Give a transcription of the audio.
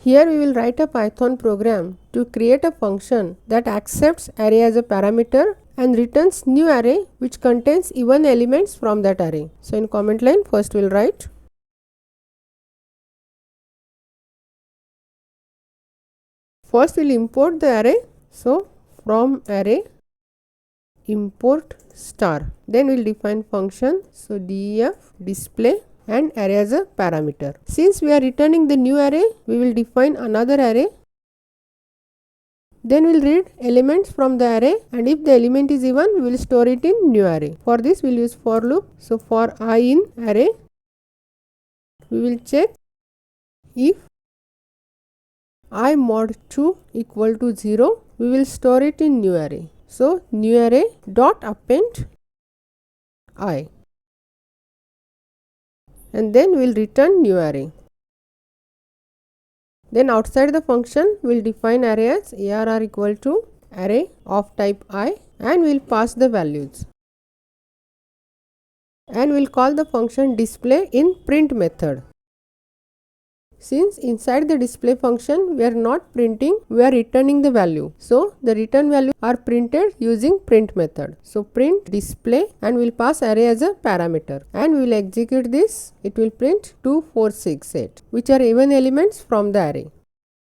Here we will write a Python program to create a function that accepts array as a parameter and returns new array which contains even elements from that array. So in comment line, first we will write first we will import the array. So from array import star, then we will define function. So def display and array as a parameter. Since we are returning the new array, we will define another array. Then we will read elements from the array, and if the element is even, we will store it in new array. For this we will use for loop. So for I in array, we will check if I mod 2 equal to 0, we will store it in new array. So new array dot append I, and then we will return new array. Then outside the function, we will define array as arr equal to array of type I, and we will pass the values. And we will call the function display in print method. Since inside the display function we are not printing, we are returning the value. So the return value are printed using print method. So print display, and we will pass array as a parameter, and we will execute this. It will print 2, 4, 6, 8, which are even elements from the array.